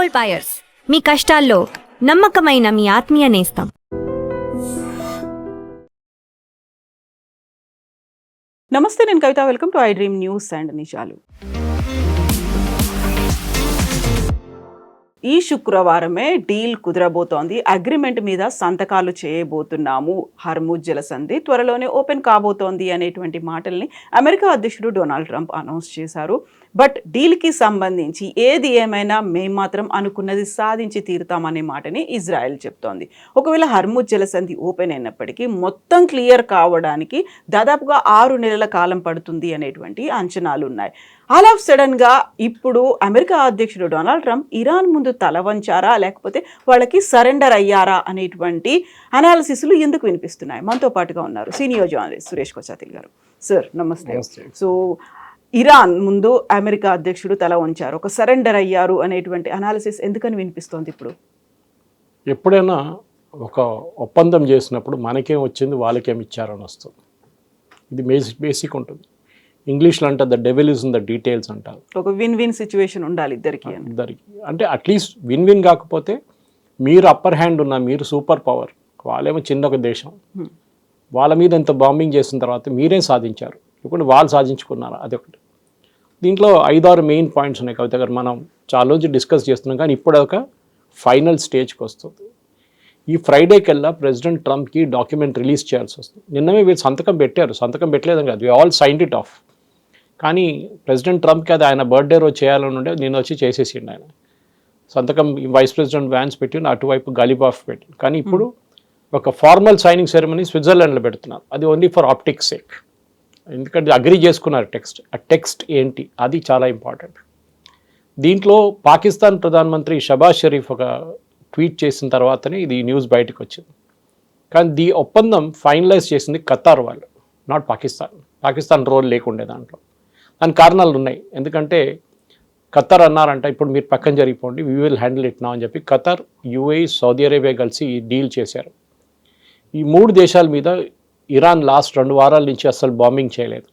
Gold buyers, మీ కష్టాల్లో నమ్మకమైన మీ ఆత్మీయ నేస్తం. నమస్తే, నేను Kavitha. Welcome to I dream news and నిజాలు. ఈ శుక్రవారమే డీల్ కుదరబోతోంది. అగ్రిమెంట్ మీద సంతకాలు చేయబోతున్నాము. హర్ముజ్ జలసంధి త్వరలోనే ఓపెన్ కాబోతోంది అనేటువంటి మాటల్ని అమెరికా అధ్యక్షుడు డొనాల్డ్ ట్రంప్ అనౌన్స్ చేశారు. బట్ డీల్కి సంబంధించి ఏది ఏమైనా మేము మాత్రం అనుకున్నది సాధించి తీరుతామనే మాటని ఇజ్రాయెల్ చెప్తోంది. ఒకవేళ హర్ముజ్ జలసంధి ఓపెన్ అయినప్పటికీ మొత్తం క్లియర్ కావడానికి దాదాపుగా 6 నెలల కాలం పడుతుంది అనేటువంటి అంచనాలు ఉన్నాయి. ఆల్ ఆఫ్ సడన్గా ఇప్పుడు అమెరికా అధ్యక్షుడు డొనాల్డ్ ట్రంప్ ఇరాన్ ముందు తల వంచారా, లేకపోతే వాళ్ళకి సరెండర్ అయ్యారా అనేటువంటి అనాలిసిస్లు ఎందుకు వినిపిస్తున్నాయి? మనతో పాటుగా ఉన్నారు సీనియర్ జర్నలిస్ట్ సురేష్ కొచాతిల్ గారు. సార్ నమస్తే. సో ఇరాన్ ముందు అమెరికా అధ్యక్షుడు తల వంచారు, ఒక సరెండర్ అయ్యారు అనేటువంటి అనాలిసిస్ ఎందుకని వినిపిస్తోంది ఇప్పుడు? ఎప్పుడైనా ఒక ఒప్పందం చేసినప్పుడు మనకేం వచ్చింది వాళ్ళకేం ఇచ్చారని వస్తుంది. ఇది బేసిక్ ఉంటుంది. ఇంగ్లీష్లో అంటే the devil is in the details అంటారు. ఒక విన్ విన్ సిచ్యువేషన్ ఉండాలి ఇద్దరికి. అంటే అట్లీస్ట్ విన్ విన్ కాకపోతే మీరు అప్పర్ హ్యాండ్ ఉన్న, మీరు సూపర్ పవర్, వాళ్ళేమో చిన్న ఒక దేశం, వాళ్ళ మీద ఎంత బాంబింగ్ చేసిన తర్వాత మీరేం సాధించారు, ఇప్పుడు వాళ్ళు సాధించుకున్నారు, అదొకటి. దీంట్లో 5-6 మెయిన్ పాయింట్స్ ఉన్నాయి కవిత గారు. మనం చాలా రోజు డిస్కస్ చేస్తున్నాం, కానీ ఇప్పుడు ఒక ఫైనల్ స్టేజ్కి వస్తుంది. ఈ ఫ్రైడే కల్లా ప్రెసిడెంట్ ట్రంప్కి డాక్యుమెంట్ రిలీజ్ చేయాల్సి వస్తుంది. నిన్నమే వీళ్ళు సంతకం పెట్టారు, సంతకం పెట్టలేదని కాదు, we all signed it off. కానీ ప్రెసిడెంట్ ట్రంప్కి అది ఆయన బర్త్డే రోజు చేయాలని ఉండే, నేను వచ్చి చేసేసిండు ఆయన సంతకం. వైస్ ప్రెసిడెంట్ వ్యాన్స్ పెట్టి అటువైపు గలిబాఫ్ పెట్టి. కానీ ఇప్పుడు ఒక ఫార్మల్ సైనింగ్ సెరమనీ స్విట్జర్లాండ్లో పెడుతున్నారు. అది ఓన్లీ ఫర్ ఆప్టిక్స్ సేక్, ఎందుకంటే అగ్రీ చేసుకున్నారు టెక్స్ట్. ఆ టెక్స్ట్ ఏంటి అది చాలా ఇంపార్టెంట్. దీంట్లో పాకిస్తాన్ ప్రధానమంత్రి షబాజ్ షరీఫ్ ఒక ట్వీట్ చేసిన తర్వాతనే ఇది న్యూస్ బయటకు వచ్చింది. కానీ ఒప్పందం ఫైనలైజ్ చేసింది ఖతార్ వాళ్ళు, నాట్ పాకిస్తాన్. పాకిస్తాన్ రోల్ లేకుండే దాంట్లో. దానికి కారణాలు ఉన్నాయి. ఎందుకంటే ఖతార్ అన్నారంట, ఇప్పుడు మీరు పక్కన జరిగిపోండి, వీ విల్ హ్యాండిల్ ఇట్ నా అని చెప్పి ఖతార్, యూఏఈ, సౌదీ అరేబియా కలిసి ఈ డీల్ చేశారు. ఈ 3 దేశాల మీద ఇరాన్ లాస్ట్ 2 వారాల నుంచి అసలు బాంబింగ్ చేయలేదు,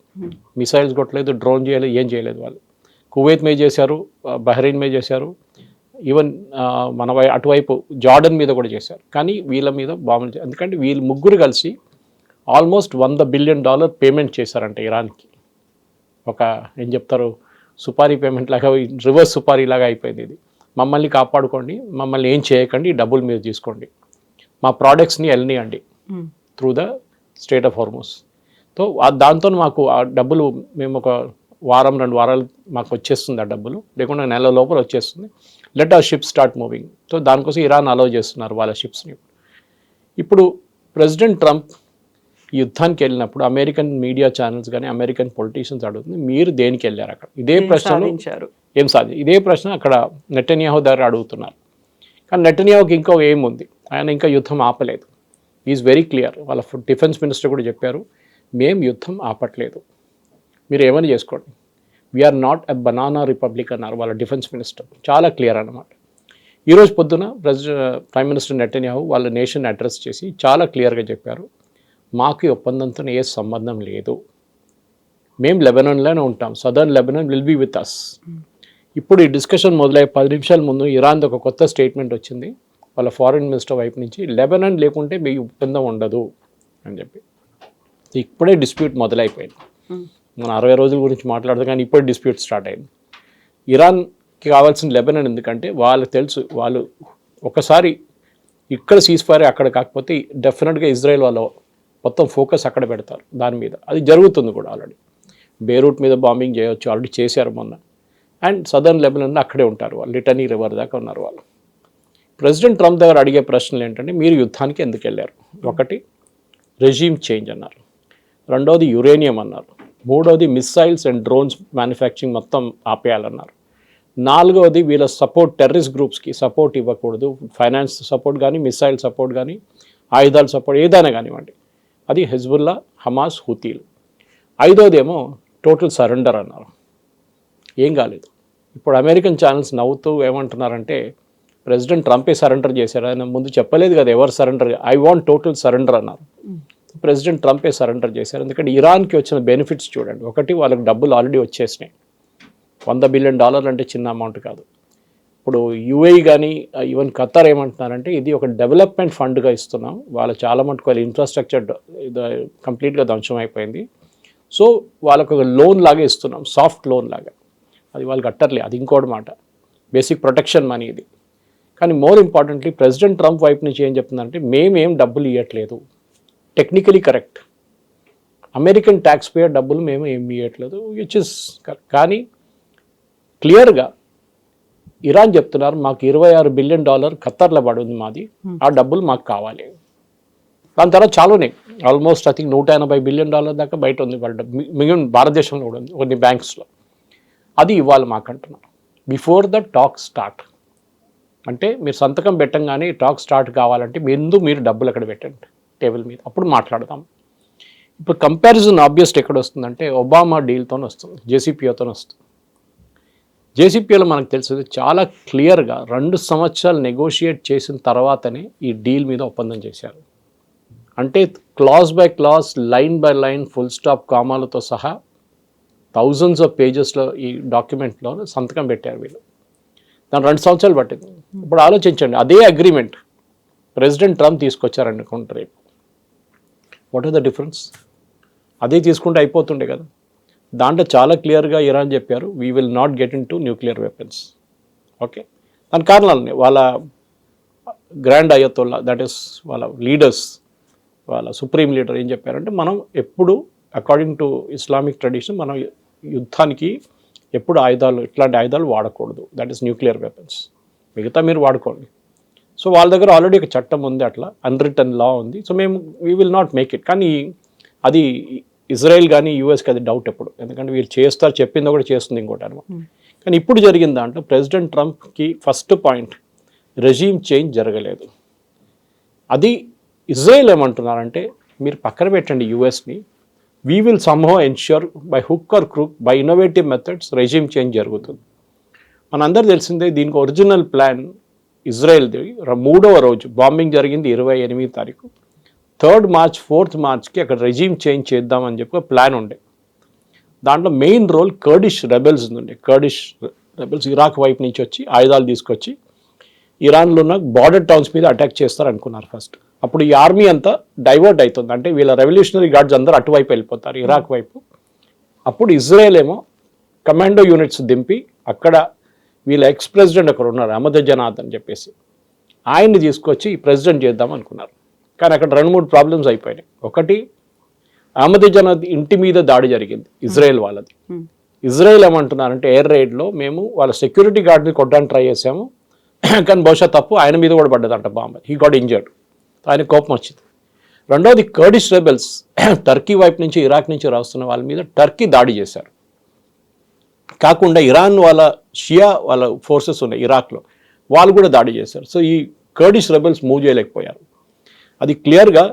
మిసైల్స్ కొట్టలేదు, డ్రోన్ చేయలేదు, ఏం చేయలేదు. వాళ్ళు కువైత్ మీద చేశారు, బహ్రెయిన్ మీద చేశారు, ఈవెన్ మన అటువైపు జార్డన్ మీద కూడా చేశారు. కానీ వీళ్ళ మీద బాంబులు, ఎందుకంటే వీళ్ళు ముగ్గురు కలిసి ఆల్మోస్ట్ $100 బిలియన్ పేమెంట్ చేశారంటే ఇరాన్కి. ఒక ఏం చెప్తారు, సుపారీ పేమెంట్ లాగా, రివర్స్ సుపారీ లాగా అయిపోయింది ఇది. మమ్మల్ని కాపాడుకోండి, మమ్మల్ని ఏం చేయకండి, డబ్బులు మీరు తీసుకోండి, మా ప్రోడక్ట్స్ని వెళ్ళనియండి through the strait of Hormuz. So దాంతో మాకు ఆ డబ్బులు మేము ఒక 1-2 వారాలు మాకు వచ్చేస్తుంది, ఆ డబ్బులు లేకుండా నెల లోపల వచ్చేస్తుంది. Let hour ships start moving. So దానికోసం ఇరాన్ అలౌ చేస్తున్నారు వాళ్ళ షిప్స్ని. ఇప్పుడు ప్రెసిడెంట్ ట్రంప్ యుద్ధానికి వెళ్ళినప్పుడు అమెరికన్ మీడియా ఛానల్స్ కానీ అమెరికన్ పొలిటీషియన్స్ అడుగుతుంది, మీరు దేనికి వెళ్ళారు అక్కడ? ఇదే ప్రశ్నలు ఏం సాధ్యం, ఇదే ప్రశ్న అక్కడ నెటన్యాహు దగ్గర అడుగుతున్నారు. కానీ నెటన్యాహుకి ఇంకో ఏముంది, ఆయన ఇంకా యుద్ధం ఆపలేదు. Is very clear. వాళ్ళ డిఫెన్స్ మినిస్టర్ కూడా చెప్పారు, మేము యుద్ధం ఆపట్లేదు, మీరు ఏమని చేసుకోండి, we're not a banana republic అన్నారు వాళ్ళ డిఫెన్స్ మినిస్టర్. చాలా క్లియర్ అన్నమాట. ఈరోజు పొద్దున ప్రైమ్ మినిస్టర్ నెటన్యాహు వాళ్ళ నేషన్ అడ్రస్ చేసి చాలా క్లియర్గా చెప్పారు, మాకు ఒప్పందంతో ఏ సంబంధం లేదు, మేము లెబనాన్లోనే ఉంటాం, southern Lebanon will be with us. ఇప్పుడు ఈ డిస్కషన్ మొదలయ్యే 10 నిమిషాల ముందు ఇరాన్ది ఒక కొత్త స్టేట్మెంట్ వచ్చింది వాళ్ళ ఫారిన్ మినిస్టర్ వైపు నుంచి, లెబనాన్ లేకుంటే మీ ఒప్పందం ఉండదు అని చెప్పి. ఇప్పుడే డిస్ప్యూట్ మొదలైపోయింది. మనం 60 రోజుల గురించి మాట్లాడదు, కానీ ఇప్పుడు డిస్ప్యూట్ స్టార్ట్ అయింది. ఇరాన్కి కావాల్సిన లెబనాన్, ఎందుకంటే వాళ్ళకి తెలుసు, వాళ్ళు ఒకసారి ఇక్కడ సీజ్ ఫైర్ అక్కడ కాకపోతే డెఫినెట్గా ఇజ్రాయెల్ వాళ్ళు మొత్తం ఫోకస్ అక్కడ పెడతారు దాని మీద. అది జరుగుతుంది కూడా. ఆల్రెడీ బేరూట్ మీద బాంబింగ్ చేయవచ్చు, ఆల్రెడీ చేశారు మొన్న. అండ్ సదర్న్ లెబనాన్లో అక్కడే ఉంటారు వాళ్ళు, లిటనీ రివర్ దాకా ఉన్నారు వాళ్ళు. ప్రెసిడెంట్ ట్రంప్ దగ్గర అడిగే ప్రశ్నలు ఏంటంటే, మీరు యుద్ధానికి ఎందుకు వెళ్ళారు? ఒకటి రెజీమ్ చేంజ్ అన్నారు, రెండవది యురేనియం అన్నారు, మూడవది మిస్సైల్స్ అండ్ డ్రోన్స్ మ్యానుఫ్యాక్చరింగ్ మొత్తం ఆపేయాలన్నారు, నాలుగవది వీళ్ళ సపోర్ట్ టెర్రరిస్ట్ గ్రూప్స్కి సపోర్ట్ ఇవ్వకూడదు, ఫైనాన్స్ సపోర్ట్ కానీ, మిసైల్ సపోర్ట్ కానీ, ఆయుధాల సపోర్ట్ ఏదైనా కానివ్వండి, అది హెజ్బుల్లా, హమాస్, హూతీలు. ఐదోదేమో టోటల్ సరెండర్ అన్నారు. ఏం కాలేదు. ఇప్పుడు అమెరికన్ ఛానల్స్ నవ్వుతూ ఏమంటున్నారంటే, ప్రెసిడెంట్ ట్రంపే సరెండర్ చేశారు, ఆయన ముందు చెప్పలేదు కదా ఎవరు surrender, I want total surrender అన్నారు. ప్రెసిడెంట్ ట్రంపే సరెండర్ చేశారు. ఎందుకంటే ఇరాన్కి వచ్చిన బెనిఫిట్స్ చూడండి. ఒకటి, వాళ్ళకి డబ్బులు ఆల్రెడీ వచ్చేసినాయి. $100 బిలియన్ అంటే చిన్న అమౌంట్ కాదు. ఇప్పుడు యుఏఈ కానీ ఈవెన్ ఖతార్ ఏమంటున్నారంటే ఇది ఒక డెవలప్మెంట్ ఫండ్గా ఇస్తున్నాం, వాళ్ళు చాలా మటుకు వాళ్ళ ఇన్ఫ్రాస్ట్రక్చర్ కంప్లీట్గా ధ్వంసం అయిపోయింది, సో వాళ్ళకు ఒక లోన్ లాగా ఇస్తున్నాం, సాఫ్ట్ లోన్ లాగా. అది వాళ్ళు కట్టర్లే, అది ఇంకోటి మాట, బేసిక్ ప్రొటెక్షన్ మనీ ఇది. కానీ మోర్ ఇంపార్టెంట్లీ ప్రెసిడెంట్ ట్రంప్ వైపు నుంచి ఏం చెప్తుందంటే మేమేం డబ్బులు ఇవ్వట్లేదు, technically correct, American tax payer డబ్బులు మేము ఏం ఇవ్వట్లేదు, విచ్ ఇస్ కానీ క్లియర్గా ఇరాన్ చెప్తున్నారు మాకు $26 బిలియన్ ఖత్తర్లో పడింది మాది, ఆ డబ్బులు మాకు కావాలి. దాని తర్వాత చాలా ఉన్నాయి, ఆల్మోస్ట్ ఐ థింక్ $180 బిలియన్ దాకా బయట ఉంది వాళ్ళ మిగిలిన భారతదేశంలో కూడా ఉంది కొన్ని బ్యాంక్స్లో. అది ఇవ్వాలి మాకు అంటున్నారు బిఫోర్ ద టాక్ స్టార్ట్. అంటే మీరు సంతకం పెట్టంగానే టాక్ స్టార్ట్ కావాలంటే మీరు డబ్బులు అక్కడ పెట్టండి టేబుల్ మీద, అప్పుడు మాట్లాడదాం. ఇప్పుడు కంపారిజన్ ఆబ్వియస్ట్ ఎక్కడ వస్తుందంటే ఒబామా డీల్తో వస్తుంది, జేసీపీఓతో వస్తుంది. జేసీపీలో మనకు తెలిసింది చాలా క్లియర్గా 2 సంవత్సరాలు నెగోషియేట్ చేసిన తర్వాతనే ఈ డీల్ మీద ఒప్పందం చేశారు. అంటే clause by clause, line by line, full stop, కామాలతో సహా థౌజండ్స్ ఆఫ్ పేజెస్లో ఈ డాక్యుమెంట్లో సంతకం పెట్టారు వీళ్ళు. దాని 2 సంవత్సరాలు పట్టింది. ఇప్పుడు ఆలోచించండి, అదే అగ్రిమెంట్ ప్రెసిడెంట్ ట్రంప్ తీసుకొచ్చారనుకుంటారు రేపు, వాట్ ఆర్ ద డిఫరెన్స్? అదే తీసుకుంటే అయిపోతుండే కదా. దాంట్లో చాలా క్లియర్గా ఇరాన్ చెప్పారు we will not get in to nuclear weapons. Okay, దాని కారణాలని వాళ్ళ గ్రాండ్ అయ్యతోల్లా, దట్ ఈస్ వాళ్ళ లీడర్స్, వాళ్ళ సుప్రీం లీడర్ ఏం చెప్పారంటే మనం ఎప్పుడు అకార్డింగ్ టు ఇస్లామిక్ ట్రెడిషన్ మనం యుద్ధానికి ఎప్పుడు ఇట్లాంటి ఆయుధాలు వాడకూడదు, దట్ ఈస్ న్యూక్లియర్ వెపన్స్, మిగతా మీరు వాడుకోండి. సో వాళ్ళ దగ్గర ఆల్రెడీ ఒక చట్టం ఉంది, అట్లా అన్రిటన్ లా ఉంది. సో మేము we will not make it. కానీ అది ఇజ్రాయెల్ కానీ యూఎస్కి అది డౌట్ ఎప్పుడు, ఎందుకంటే వీళ్ళు చేస్తారు, చెప్పిందో కూడా చేస్తుంది ఇంకోటి అనమాట. కానీ ఇప్పుడు జరిగిన దాంట్లో ప్రెసిడెంట్ ట్రంప్కి ఫస్ట్ పాయింట్ రెజీమ్ చేంజ్ జరగలేదు. అది ఇజ్రాయెల్ ఏమంటున్నారంటే మీరు పక్కన పెట్టండి యూఎస్ని, we will somehow ensure by hook or crook by innovative methods regime change జరుగుతుంది. మనందరూ తెలిసిందే దీనికి ఒరిజినల్ ప్లాన్ ఇజ్రాయెల్ది 3వ రోజు బాంబింగ్ జరిగింది 28వ తారీఖు, 3rd మార్చ్ 4th మార్చ్కి అక్కడ రెజీమ్ చేంజ్ చేద్దామని చెప్పి ప్లాన్ ఉండే. దాంట్లో మెయిన్ రోల్ కర్డిష్ రెబెల్స్ ఉండే. కర్డిష్ రెబెల్స్ ఇరాక్ వైపు నుంచి వచ్చి ఆయుధాలు తీసుకొచ్చి ఇరాన్లో ఉన్న బార్డర్ టౌన్స్ మీద అటాక్ చేస్తారు అనుకున్నారు ఫస్ట్. అప్పుడు ఈ ఆర్మీ అంతా డైవర్ట్ అవుతుంది, అంటే వీళ్ళ రెవల్యూషనరీ గార్డ్స్ అందరూ అటువైపు వెళ్ళిపోతారు ఇరాక్ వైపు. అప్పుడు ఇజ్రాయెల్ ఏమో కమాండో యూనిట్స్ దింపి అక్కడ వీళ్ళ ఎక్స్ ప్రెసిడెంట్ అక్కడ ఉన్నారు అహ్మదీనెజాద్ అని చెప్పేసి, ఆయన్ని తీసుకొచ్చి ప్రెసిడెంట్ చేద్దాం అనుకున్నారు. కానీ అక్కడ 2-3 ప్రాబ్లమ్స్ అయిపోయినాయి. ఒకటి, అహ్మదీనెజాద్ ఇంటి మీద దాడి జరిగింది ఇజ్రాయెల్ వాళ్ళది. ఇజ్రాయెల్ ఏమంటున్నారంటే ఎయిర్ రైడ్లో మేము వాళ్ళ సెక్యూరిటీ గార్డ్ని కొట్టడానికి ట్రై చేసాము, కానీ బహుశా తప్పు ఆయన మీద కూడా పడ్డదంట బాంబ్, హీ గాట్ ఇంజర్డ్, ఆయన కోపం వచ్చింది. రెండవది కర్డిష్ రెబెల్స్ టర్కీ వైపు నుంచి ఇరాక్ నుంచి రాస్తున్న వాళ్ళ మీద టర్కీ దాడి చేశారు. కాకుండా ఇరాన్ వాళ్ళ షియా వాళ్ళ ఫోర్సెస్ ఉన్నాయి ఇరాక్లో, వాళ్ళు కూడా దాడి చేశారు. సో ఈ కర్డిష్ రెబెల్స్ మూవ్ చేయలేకపోయారు. అది క్లియర్గా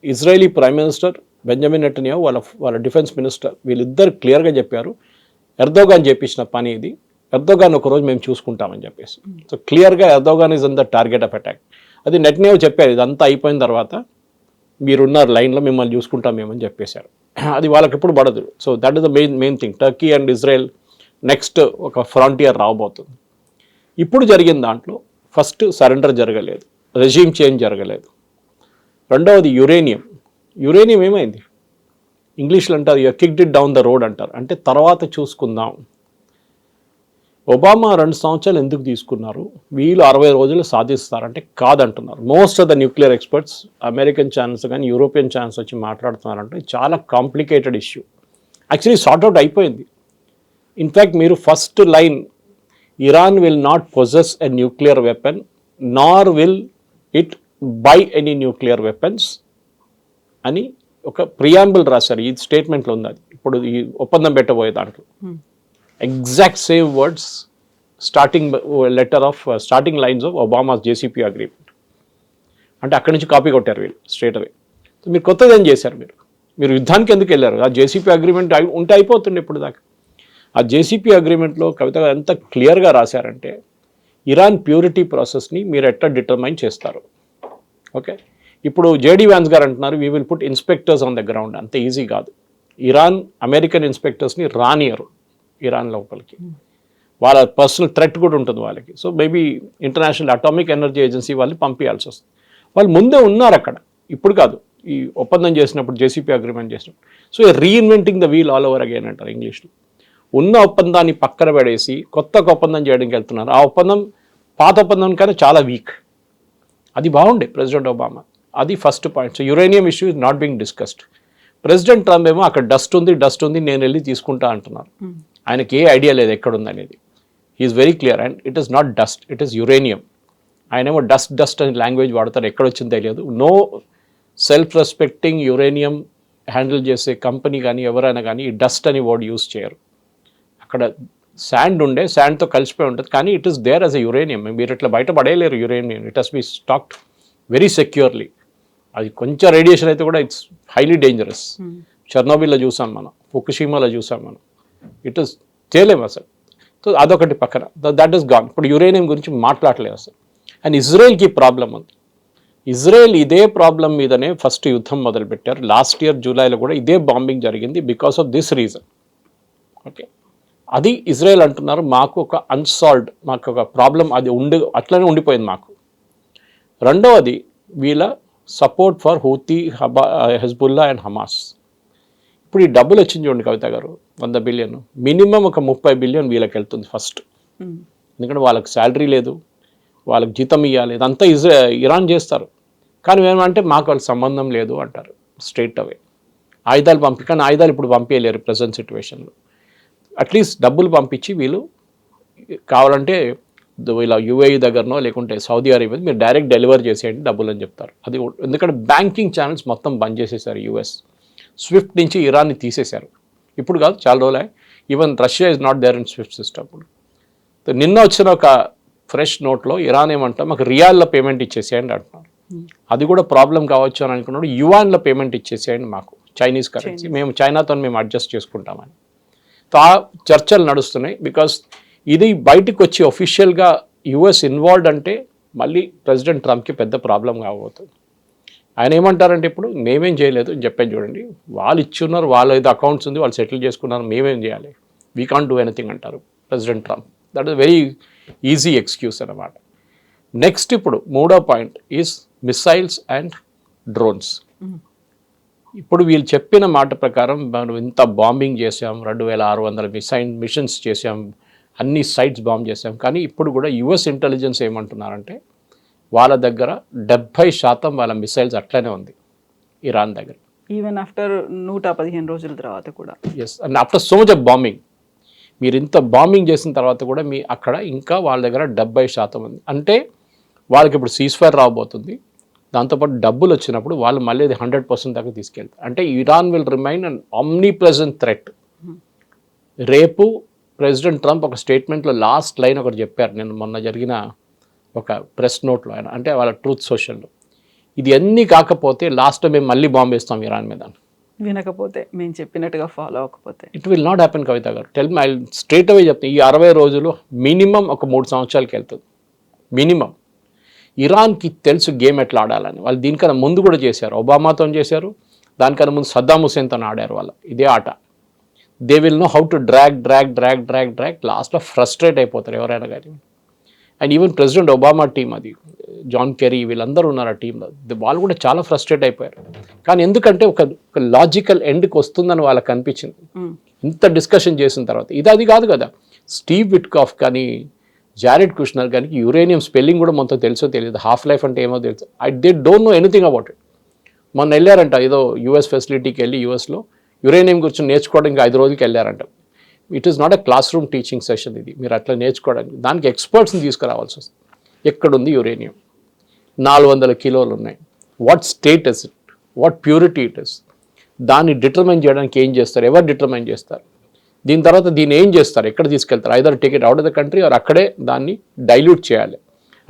Israeli prime minister Benjamin Netanyahu వాళ్ళ డిఫెన్స్ మినిస్టర్ వీళ్ళిద్దరు క్లియర్గా చెప్పారు ఎర్దోగాన్ చేపించిన పని ఇది, ఎర్దోగాన్ ఒకరోజు మేము చూసుకుంటామని చెప్పేసి. సో క్లియర్గా Erdogan is in the target of attack. అది నెటన్యాహు చెప్పారు, ఇదంతా అయిపోయిన తర్వాత మీరున్నారు లైన్లో మిమ్మల్ని చూసుకుంటాం మేమని చెప్పేశారు. అది వాళ్ళకి ఎప్పుడు పడదు. So that is the main thing. Turkey and Israel next ఒక ఫ్రాంటియర్ రాబోతుంది. ఇప్పుడు జరిగిన దాంట్లో ఫస్ట్ సరెండర్ జరగలేదు, రెజీమ్ చేంజ్ జరగలేదు. రెండవది యురేనియం ఏమైంది, ఇంగ్లీష్లో అంటారు you kicked it down the road అంటారు, అంటే తర్వాత చూసుకుందాం. ఒబామా 2 సంవత్సరాలు ఎందుకు తీసుకున్నారు, వీళ్ళు 60 రోజులు సాధిస్తారంటే కాదంటున్నారు. Most of the nuclear experts American channels కానీ యూరోపియన్ ఛానల్స్ వచ్చి మాట్లాడుతున్నారంటే చాలా కాంప్లికేటెడ్ ఇష్యూ. యాక్చువల్లీ సార్ట్అవుట్ అయిపోయింది. ఇన్ఫ్యాక్ట్ మీరు first line Iran will not possess a nuclear weapon nor will it buy any nuclear weapons అని ఒక ప్రియాంబుల్ రాశారు. ఈ స్టేట్మెంట్లో ఉంది. అది ఇప్పుడు ఈ ఒప్పందం పెట్టబోయే దాంట్లో exact same words starting letter of starting lines of Obama's JCP agreement. అంటే అక్కడి నుంచి కాపీ కొట్టారు వీళ్ళు స్ట్రేట్ అవే. సో మీరు కొత్తది ఏం చేశారు, మీరు యుద్ధానికి ఎందుకు వెళ్ళారు? ఆ జేసీపీ అగ్రిమెంట్ ఉంటే అయిపోతుండే ఇప్పుడు దాకా. ఆ జేసీపీ అగ్రిమెంట్లో కవిత ఎంత క్లియర్గా రాశారంటే ఇరాన్ ప్యూరిటీ ప్రాసెస్ని మీరు ఎట్లా డిటర్మైన్ చేస్తారు. ఓకే, ఇప్పుడు జేడీ వ్యాన్స్ గారు అంటున్నారు we will put inspectors on the ground. అంత ఈజీ కాదు. ఇరాన్ అమెరికన్ ఇన్స్పెక్టర్స్ని రానియరు ఇరాన్ లోపలికి. వాళ్ళ పర్సనల్ థ్రెట్ కూడా ఉంటుంది వాళ్ళకి. So maybe international atomic energy agency వాళ్ళని పంపించాల్సి వస్తుంది. వాళ్ళు ముందే ఉన్నారు అక్కడ, ఇప్పుడు కాదు, ఈ ఒప్పందం చేసినప్పుడు జేసీపీ అగ్రిమెంట్ చేసినప్పుడు. So reinventing the we'll all over again అంటారు ఇంగ్లీష్లో. ఉన్న ఒప్పందాన్ని పక్కన పడేసి కొత్త ఒప్పందం చేయడానికి వెళ్తున్నారు. ఆ ఒప్పందం పాత ఒప్పందం కన్నా చాలా వీక్. అది బాగుండే ప్రెసిడెంట్ ఒబామా, అది first point. So uranium issue is not being discussed. President Trump ఏమో అక్కడ డస్ట్ ఉంది నేను వెళ్ళి తీసుకుంటా అంటున్నారు. ఆయనకి ఏ ఐడియా లేదు ఎక్కడుంది అనేది. He's very clear and it is not dust, it is uranium. ఆయనేమో డస్ట్ అనే లాంగ్వేజ్ వాడతారు, ఎక్కడొచ్చింది తెలియదు. No self respecting uranium handle చేసే కంపెనీ కానీ ఎవరైనా కానీ ఈ డస్ట్ అని వర్డ్ యూస్ చేయరు. అక్కడ శాండ్తో కలిసిపోయి ఉంటుంది, కానీ it is there as a uranium. మీరు ఇట్లా బయట పడేయలేరు uranium. It has be stacked very securely. అది కొంచెం రేడియేషన్ అయితే కూడా ఇట్స్ హైలీ డేంజరస్. చెర్నోబిల్లో చూసాం మనం, ఫుకుషిమాలో చూసాం మనం. ఇట్ ఈస్ చేయలేము అసలు. సో అదొకటి పక్కన, దట్ ఈస్ గాన్. ఇప్పుడు యురేనియం గురించి మాట్లాడలేదు అసలు. అండ్ ఇజ్రాయెల్కి ప్రాబ్లం ఉంది. ఇజ్రాయెల్ ఇదే ప్రాబ్లం మీదనే ఫస్ట్ యుద్ధం మొదలుపెట్టారు. లాస్ట్ ఇయర్ జూలైలో కూడా ఇదే బాంబింగ్ జరిగింది because of this reason. Okay, అది ఇజ్రాయెల్ అంటున్నారు మాకు ఒక అన్సాల్వ్డ్, మాకు ఒక ప్రాబ్లం అది అట్లనే ఉండిపోయింది మాకు. రెండవది వీళ్ళ support for Houthi, Hezbollah and Hamas. ఇప్పుడు ఈ డబ్బులు వచ్చింది చూడండి కవిత గారు, 100 బిలియన్, మినిమం ఒక 30 బిలియన్ వీళ్ళకి వెళ్తుంది ఫస్ట్. ఎందుకంటే వాళ్ళకి శాలరీ లేదు, వాళ్ళకి జీతం ఇవ్వాలి, ఇదంతా ఇరాన్ చేస్తారు. కానీ ఏమంటే మాకు వాళ్ళకి సంబంధం లేదు అంటారు స్ట్రైట్ అవే. ఆయుధాలు కానీ ఆయుధాలు ఇప్పుడు పంపించలేరు ప్రజెంట్ సిచ్యువేషన్లో. అట్లీస్ట్ డబ్బులు పంపించి వీళ్ళు కావాలంటే ఇలా యుఏఈ దగ్గరనో లేకుంటే సౌదీ అరేబియా మీరు డైరెక్ట్ డెలివర్ చేసేయండి డబ్బులు అని చెప్తారు. అది ఎందుకంటే బ్యాంకింగ్ ఛానల్స్ మొత్తం బంద్ చేసేసారు యుఎస్. స్విఫ్ట్ నుంచి ఇరాన్ని తీసేశారు. ఇప్పుడు కాదు, చాలా రోజులే. Even Russia is not there in SWIFT system. ఇప్పుడు నిన్న వచ్చిన ఒక ఫ్రెష్ నోట్లో ఇరాన్ ఏమంటాం మాకు రియాల్లో పేమెంట్ ఇచ్చేసేయండి అంటున్నారు. అది కూడా ప్రాబ్లం కావచ్చు అని అనుకున్నాడు. యువాన్లో పేమెంట్ ఇచ్చేసేయండి మాకు, చైనీస్ కరెన్సీ, మేము చైనాతో మేము అడ్జస్ట్ చేసుకుంటామని. సో ఆ చర్చలు నడుస్తున్నాయి. బికాస్ ఇది బయటకు వచ్చి ఒఫిషియల్గా యుఎస్ ఇన్వాల్వ్డ్ అంటే మళ్ళీ ప్రెసిడెంట్ ట్రంప్కి పెద్ద ప్రాబ్లం కాబోతుంది. ఆయన ఏమంటారంటే ఇప్పుడు మేమేం చేయలేదు అని చెప్పాను చూడండి, వాళ్ళు ఇచ్చున్నారు, వాళ్ళ ఏదో అకౌంట్స్ ఉంది, వాళ్ళు సెటిల్ చేసుకున్నారు, మేమేం చేయాలి, వీ కాంట్ డూ ఎనీథింగ్ అంటారు president Trump. That is very easy excuse అన్నమాట. నెక్స్ట్ ఇప్పుడు మూడో point is missiles and drones. ఇప్పుడు వీళ్ళు చెప్పిన మాట ప్రకారం మనం ఇంత బాంబింగ్ చేసాం, 2600 మిషన్స్ చేసాం, అన్ని సైట్స్ బాంబ్ చేసాం. కానీ ఇప్పుడు కూడా యుఎస్ ఇంటెలిజెన్స్ ఏమంటున్నారంటే వాళ్ళ దగ్గర 70% వాళ్ళ మిసైల్స్ అట్లనే ఉంది ఇరాన్ దగ్గర. ఈవెన్ ఆఫ్టర్ 115 రోజుల తర్వాత కూడా. Yes, and after so much of bombing, మీరు ఇంత బాంబింగ్ చేసిన తర్వాత కూడా మీ అక్కడ ఇంకా వాళ్ళ దగ్గర 70% ఉంది. అంటే వాళ్ళకి ఇప్పుడు సీజ్ ఫైర్ రాబోతుంది, దాంతోపాటు డబ్బులు వచ్చినప్పుడు వాళ్ళు మళ్ళీ 100% దాకా తీసుకెళ్తారు. అంటే Iran will remain an omni present threat. రేపు ప్రెసిడెంట్ ట్రంప్ ఒక స్టేట్మెంట్లో లాస్ట్ లైన్ ఒకటి చెప్పారు, నేను మొన్న జరిగిన ఒక ప్రెస్ నోట్లో ఆయన, అంటే వాళ్ళ ట్రూత్ సోషల్లో, ఇది అన్నీ కాకపోతే లాస్ట్ మేము మళ్ళీ బాంబు వేస్తాం ఇరాన్ మీద. వినకపోతే, మేము చెప్పినట్టుగా ఫాలో అవ్వకపోతే ఇట్ విల్ నాట్ హ్యాపెన్ కవిత గారు. టెల్ మై స్ట్రేట్ అవే చెప్తాను, ఈ 60 రోజులు మినిమం ఒక 3 సంవత్సరాలకి వెళ్తుంది మినిమం. ఇరాన్కి తెలుసు గేమ్ ఎట్లా ఆడాలని. వాళ్ళు దీనికన్నా ముందు కూడా చేశారు, ఒబామాతో చేశారు, దానికన్నా ముందు సద్దాం హుసేన్తో ఆడారు వాళ్ళు ఇదే ఆట. They will know how to drag లాస్ట్లో ఫ్రస్ట్రేట్ అయిపోతారు ఎవరైనా కానీ. And even president Obama team, అది జాన్ కెరీ, వీళ్ళందరూ ఉన్నారు ఆ టీంలో, వాళ్ళు కూడా చాలా ఫ్రస్ట్రేట్ అయిపోయారు. కానీ ఎందుకంటే ఒక లాజికల్ ఎండ్కి వస్తుందని వాళ్ళకి అనిపించింది ఇంత డిస్కషన్ చేసిన తర్వాత. అది కాదు కదా, స్టీవ్ విట్కాఫ్ కానీ జారెడ్ కుష్నర్ కానీ యురేనియం స్పెల్లింగ్ కూడా మొత్తం తెలుసో తెలియదు, హాఫ్ లైఫ్ అంటే ఏమో తెలుసు, they don't know anything about it. మొన్న వెళ్ళారంట ఏదో యుఎస్ ఫెసిలిటీకి వెళ్ళి యుఎస్లో యురేనియం గురించి నేర్చుకోవడానికి 5 రోజులకి వెళ్ళారంట. It is not a classroom teaching session ఇది, మీరు అట్లా నేర్చుకోవడానికి. దానికి ఎక్స్పర్ట్స్ని తీసుకురావాల్సి వస్తుంది. ఎక్కడుంది యురేనియం, 400 కిలోలు ఉన్నాయి, what status it, what purity it is, దాన్ని డిటర్మైన్ చేయడానికి ఏం చేస్తారు, ఎవరు డిటర్మైన్ చేస్తారు, దీని తర్వాత దీన్ని ఏం చేస్తారు, ఎక్కడ తీసుకెళ్తారు, either take it out of the country or అక్కడే దాన్ని డైల్యూట్ చేయాలి.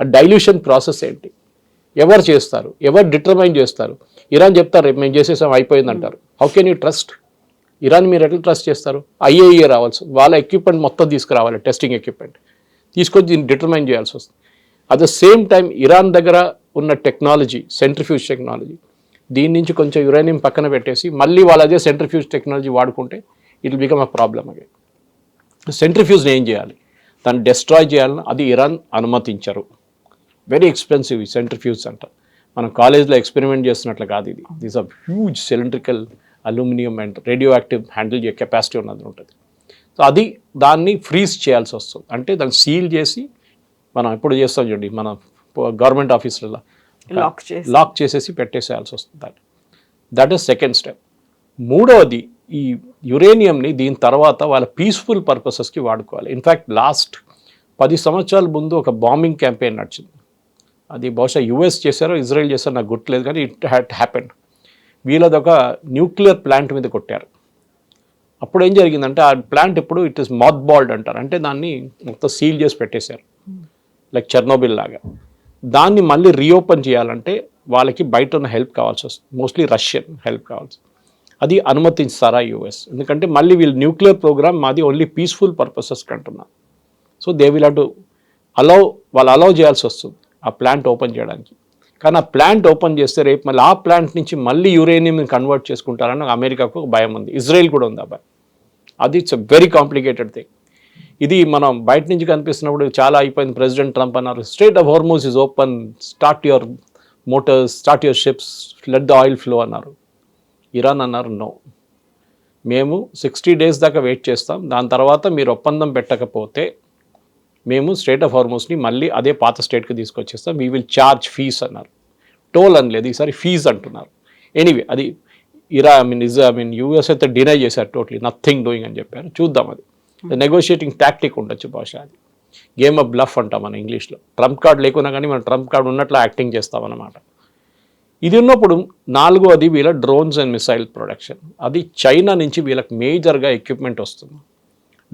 ఆ డైల్యూషన్ ప్రాసెస్ ఏంటి, ఎవరు చేస్తారు, ఎవరు డిటర్మైన్ చేస్తారు. ఇరాన్ చెప్తారు రేపు మేము చేసేసాం అయిపోయింది అంటారు. How can you trust Iran? మీరు ఎట్లా ట్రస్ట్ చేస్తారు? ఐఏఈఏ రావాల్సి, వాళ్ళ ఎక్విప్మెంట్ మొత్తం తీసుకురావాలి, టెస్టింగ్ ఎక్విప్మెంట్ తీసుకొచ్చి దీన్ని డిటర్మైన్ చేయాల్సి వస్తుంది. At the same time Iran దగ్గర ఉన్న టెక్నాలజీ, సెంట్రిఫ్యూజ్ టెక్నాలజీ, దీని నుంచి కొంచెం యురేనియం పక్కన పెట్టేసి మళ్ళీ వాళ్ళు అదే సెంట్రిఫ్యూజ్ టెక్నాలజీ వాడుకుంటే it will become a problem again. సెంట్రిఫ్యూజ్ని ఏం చేయాలి, దాన్ని డెస్ట్రాయ్ చేయాలని అది ఇరాన్ అనుమతించరు. వెరీ ఎక్స్పెన్సివ్ సెంట్రిఫ్యూజ్ అంట. మనం కాలేజ్లో ఎక్స్పెరిమెంట్ చేస్తున్నట్లు కాదు ఇది. These are huge cylindrical aluminium and radioactive handle చేసే కెపాసిటీ ఉన్నది ఉంటుంది. సో అది దాన్ని ఫ్రీజ్ చేయాల్సి వస్తుంది. అంటే దాన్ని సీల్ చేసి మనం ఎప్పుడు చేస్తాం చూడండి, మన గవర్నమెంట్ ఆఫీసులలో లాక్ చేసేసి పెట్టేసేయాల్సి వస్తుంది. That is second step. మూడవది, ఈ యురేనియంని దీని తర్వాత వాళ్ళ పీస్ఫుల్ పర్పసెస్కి వాడుకోవాలి. ఇన్ఫ్యాక్ట్ లాస్ట్ 10 సంవత్సరాల ముందు ఒక బాంబింగ్ క్యాంపెయిన్ నడిచింది. అది బహుశా యుఎస్ చేశారో ఇజ్రాయెల్ చేశారో నాకు గుర్తులేదు, కానీ ఇట్ హ్యాడ్ హ్యాపెండ్. వీళ్ళది ఒక న్యూక్లియర్ ప్లాంట్ మీద కొట్టారు. అప్పుడు ఏం జరిగిందంటే ఆ ప్లాంట్ ఇప్పుడు ఇట్ ఈస్ మాత్ బాల్డ్ అంటారు, అంటే దాన్ని మొత్తం సీల్ చేసి పెట్టేశారు, లైక్ చెర్నోబిల్ లాగా. దాన్ని మళ్ళీ రీఓపెన్ చేయాలంటే వాళ్ళకి బయట ఉన్న హెల్ప్ కావాల్సి వస్తుంది, మోస్ట్లీ రష్యన్ హెల్ప్ కావాల్సి. అది అనుమతిస్తారా యుఎస్? ఎందుకంటే మళ్ళీ వీళ్ళు న్యూక్లియర్ ప్రోగ్రామ్ మాది ఓన్లీ పీస్ఫుల్ పర్పసెస్కి అంటున్నారు. So they will have to వాళ్ళు అలౌ చేయాల్సి వస్తుంది ఆ ప్లాంట్ ఓపెన్ చేయడానికి. కానీ ఆ ప్లాంట్ ఓపెన్ చేస్తే రేపు మళ్ళీ ఆ ప్లాంట్ నుంచి మళ్ళీ యురేనియంని కన్వర్ట్ చేసుకుంటారని అమెరికాకు ఒక భయం ఉంది, ఇజ్రాయెల్ కూడా ఉంది ఆ భయం. అది it's a very complicated thing. ఇది మనం బయట నుంచి కనిపిస్తున్నప్పుడు చాలా అయిపోయింది. ప్రెసిడెంట్ ట్రంప్ అన్నారు strait of Hormuz is open, start your Motors, start your ships, let the oil flow అన్నారు. ఇరాన్ అన్నారు నో, మేము 60 days దాకా వెయిట్ చేస్తాం, దాని తర్వాత మీరు ఒప్పందం పెట్టకపోతే మేము స్ట్రెయిట్ ఆఫ్ హార్మోజ్ని మళ్ళీ అదే పాత స్టేట్కి తీసుకొచ్చేస్తాం, వీ విల్ ఛార్జ్ ఫీజ్ అన్నారు. టోల్ అనలేదు, ఈసారి ఫీజ్ అంటున్నారు. ఎనీవే అది యూఎస్ అయితే డినై చేశారు, టోటలీ నథింగ్ డూయింగ్ అని చెప్పారు. చూద్దాం, అది నెగోషియేటింగ్ టాక్టిక్ ఉండొచ్చు బహుశా. అది గేమ్ ఆఫ్ బ్లఫ్ అంటాం మన ఇంగ్లీష్లో. ట్రంప్ కార్డ్ లేకున్నా కానీ మనం ట్రంప్ కార్డ్ ఉన్నట్లు యాక్టింగ్ చేస్తామన్నమాట. ఇది ఉన్నప్పుడు నాలుగోది వీళ్ళ డ్రోన్స్ అండ్ మిసైల్ ప్రొడక్షన్. అది చైనా నుంచి వీళ్ళకి మేజర్గా ఎక్విప్మెంట్ వస్తుంది.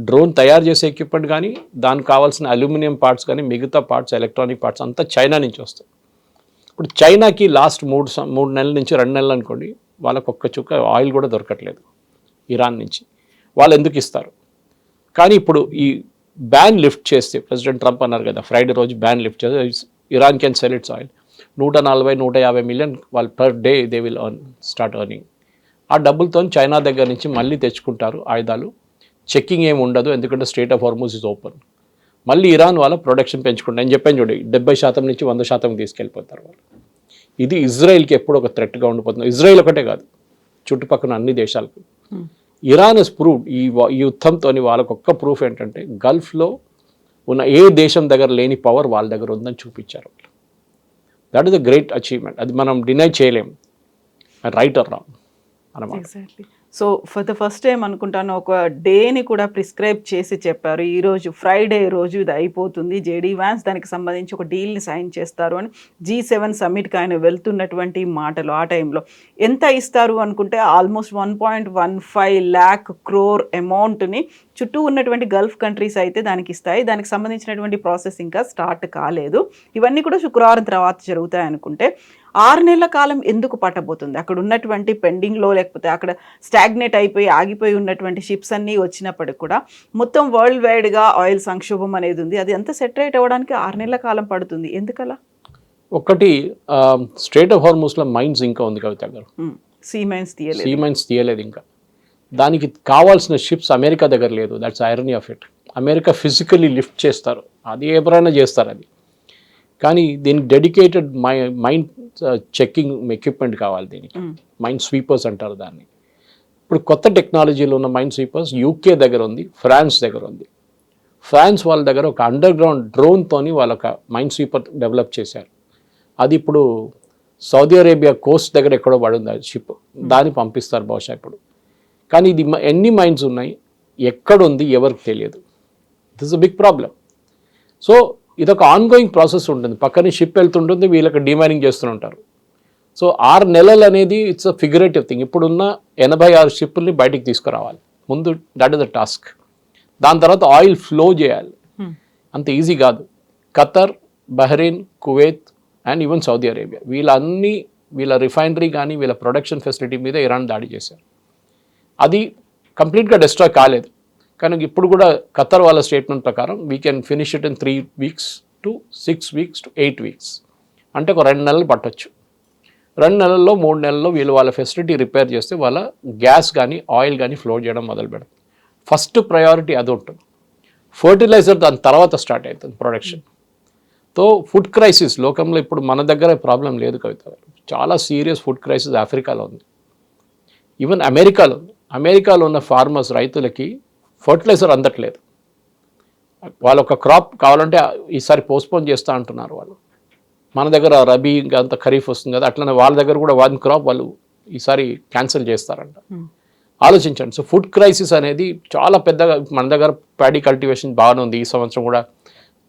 డ్రోన్ తయారు చేసే ఎక్విప్మెంట్ కానీ దానికి కావాల్సిన అల్యూమినియం పార్ట్స్ కానీ మిగతా పార్ట్స్, ఎలక్ట్రానిక్ పార్ట్స్ అంతా చైనా నుంచి వస్తాయి. ఇప్పుడు చైనాకి లాస్ట్ 3 నెలల నుంచి 2 నెలలు అనుకోండి, వాళ్ళకు ఒక్క చుక్క ఆయిల్ కూడా దొరకట్లేదు ఇరాన్ నుంచి. వాళ్ళు ఎందుకు ఇస్తారు? కానీ ఇప్పుడు ఈ బ్యాన్ లిఫ్ట్ చేస్తే, ప్రెసిడెంట్ ట్రంప్ అన్నారు కదా ఫ్రైడే రోజు బ్యాన్ లిఫ్ట్ చేస్తే Iran can sell its oil. 140-150 million వాళ్ళు per day they will start earning. ఆ డబ్బులతో చైనా దగ్గర నుంచి మళ్ళీ తెచ్చుకుంటారు ఆయుధాలు. చెక్కింగ్ ఏమి ఉండదు, ఎందుకంటే strait of Hormuz is open. మళ్ళీ ఇరాన్ వాళ్ళ ప్రొడక్షన్ పెంచుకుంటారు. నేను చెప్పాను చూడండి, 70% నుంచి 100% తీసుకెళ్ళిపోతారు వాళ్ళు. ఇది ఇజ్రాయెల్కి ఎప్పుడు ఒక థ్రెట్గా ఉండిపోతుంది. ఇజ్రాయెల్ ఒకటే కాదు, చుట్టుపక్కల అన్ని దేశాలకు. ఇరాన్ ఇస్ ప్రూవ్డ్ ఈ యుద్ధంతో వాళ్ళకు ఒక్క ప్రూఫ్ ఏంటంటే గల్ఫ్లో ఉన్న ఏ దేశం దగ్గర లేని పవర్ వాళ్ళ దగ్గర ఉందని చూపించారు వాళ్ళు. That is a great achievement. అది మనం డినై చేయలేం, రైట్ ఆర్ రాంగ్ అన్నమాట. Exactly. So for the first time అనుకుంటాను ఒక డేని కూడా ప్రిస్క్రైబ్ చేసి చెప్పారు. ఈరోజు ఫ్రైడే రోజు ఇది అయిపోతుంది, జేడీ వ్యాన్స్ దానికి సంబంధించి ఒక డీల్ని సైన్ చేస్తారు అని. G7 సమ్మిట్కి ఆయన వెళ్తున్నటువంటి మాటలు ఆ టైంలో ఎంత ఇస్తారు అనుకుంటే ఆల్మోస్ట్ 1.15 lakh crore అమౌంట్ని చుట్టూ ఉన్నటువంటి గల్ఫ్ కంట్రీస్ అయితే దానికి ఇస్తాయి. దానికి సంబంధించినటువంటి ప్రాసెస్ ఇంకా స్టార్ట్ కాలేదు. ఇవన్నీ కూడా శుక్రవారం తర్వాత జరుగుతాయి అనుకుంటే 6 నెలల కాలం ఎందుకు పట్టబోతుంది? అక్కడ ఉన్నటువంటి పెండింగ్లో లేకపోతే అక్కడ స్టాగ్నేట్ అయిపోయి ఆగిపోయి ఉన్నటువంటి షిప్స్ అన్నీ వచ్చినప్పటికి కూడా మొత్తం వరల్డ్ వైడ్గా ఆయిల్ సంక్షోభం అనేది ఉంది. అది అంతా సెటరేట్ అవ్వడానికి 6 నెలల కాలం పడుతుంది. ఎందుకలా? ఒకటి, స్ట్రెయిట్ ఆఫ్ హార్మోజ్లో మైన్స్ ఇంకా ఉంది కవిత గారు. సీ మైన్స్ తీయలేదు ఇంకా. దానికి కావాల్సిన షిప్స్ అమెరికా దగ్గర లేదు. That's irony of it. America physically lift చేస్తారు, అది ఎవరైనా చేస్తారు అది. కానీ దీనికి డెడికేటెడ్ మైన్ చెక్కింగ్ ఎక్విప్మెంట్ కావాలి. దీనికి మైన్ స్వీపర్స్ అంటారు దాన్ని. ఇప్పుడు కొత్త టెక్నాలజీలో ఉన్న మైన్ స్వీపర్స్ యూకే దగ్గర ఉంది, ఫ్రాన్స్ దగ్గర ఉంది. ఫ్రాన్స్ వాళ్ళ దగ్గర ఒక అండర్ గ్రౌండ్ డ్రోన్తోని వాళ్ళ ఒక మైన్ స్వీపర్ డెవలప్ చేశారు. అది ఇప్పుడు సౌదీ అరేబియా కోస్ట్ దగ్గర ఎక్కడో పడుంది ఆ షిప్, దాన్ని పంపిస్తారు బహుశా ఇప్పుడు. కానీ ఇది ఎన్ని మైన్స్ ఉన్నాయి, ఎక్కడుంది, ఎవరికి తెలియదు. This is a big problem. So ఇదొక ఆన్గోయింగ్ ప్రాసెస్ ఉంటుంది. పక్కనే షిప్ వెళ్తుంటుంది, వీళ్ళకి డిమైనింగ్ చేస్తుంటారు. సో 6 నెలలు అనేది ఇట్స్ అ ఫిగరేటివ్ థింగ్. ఇప్పుడున్న 86 షిప్పుల్ని బయటికి తీసుకురావాలి ముందు, దట్ ఇస్ ద టాస్క్. దాని తర్వాత ఆయిల్ ఫ్లో చేయాలి, అంత ఈజీ కాదు. Qatar, Bahrain, Kuwait and even Saudi Arabia వీళ్ళ రిఫైనరీ కానీ వీళ్ళ ప్రొడక్షన్ ఫెసిలిటీ మీద ఇరాన్ దాడి చేశారు. అది కంప్లీట్గా డిస్ట్రాయ్ కాలేదు, కానీ ఇప్పుడు కూడా ఖతర్ వాళ్ళ స్టేట్మెంట్ ప్రకారం we can finish it in 3 weeks to 6 weeks to 8 weeks. అంటే ఒక 2 నెలలు పట్టొచ్చు. 2 నెలల్లో 3 నెలల్లో వీళ్ళు వాళ్ళ ఫెసిలిటీ రిపేర్ చేస్తే వాళ్ళ గ్యాస్ కానీ ఆయిల్ కానీ ఫ్లో చేయడం మొదలు పెడతారు. ఫస్ట్ ప్రయారిటీ అది ఉంటుంది. ఫర్టిలైజర్ దాని తర్వాత స్టార్ట్ అవుతుంది ప్రొడక్షన్. తో ఫుడ్ క్రైసిస్ లోకంలో ఇప్పుడు మన దగ్గర ప్రాబ్లం లేదు కవిత గారు. చాలా సీరియస్ ఫుడ్ క్రైసిస్ ఆఫ్రికాలో ఉంది, ఈవెన్ అమెరికాలో ఉంది. అమెరికాలో ఉన్న ఫార్మర్స్ రైతులకి ఫర్టిలైజర్ అందట్లేదు. వాళ్ళు ఒక క్రాప్ కావాలంటే ఈసారి పోస్ట్పోన్ చేస్తూ అంటున్నారు వాళ్ళు. మన దగ్గర రబీ అంత ఖరీఫ్ వస్తుంది కదా, అట్లనే వాళ్ళ దగ్గర కూడా వన్ క్రాప్ వాళ్ళు ఈసారి క్యాన్సిల్ చేస్తారంట. ఆలోచించండి. సో ఫుడ్ క్రైసిస్ అనేది చాలా పెద్దగా, మన దగ్గర ప్యాడీ కల్టివేషన్ బాగానే ఉంది. ఈ సంవత్సరం కూడా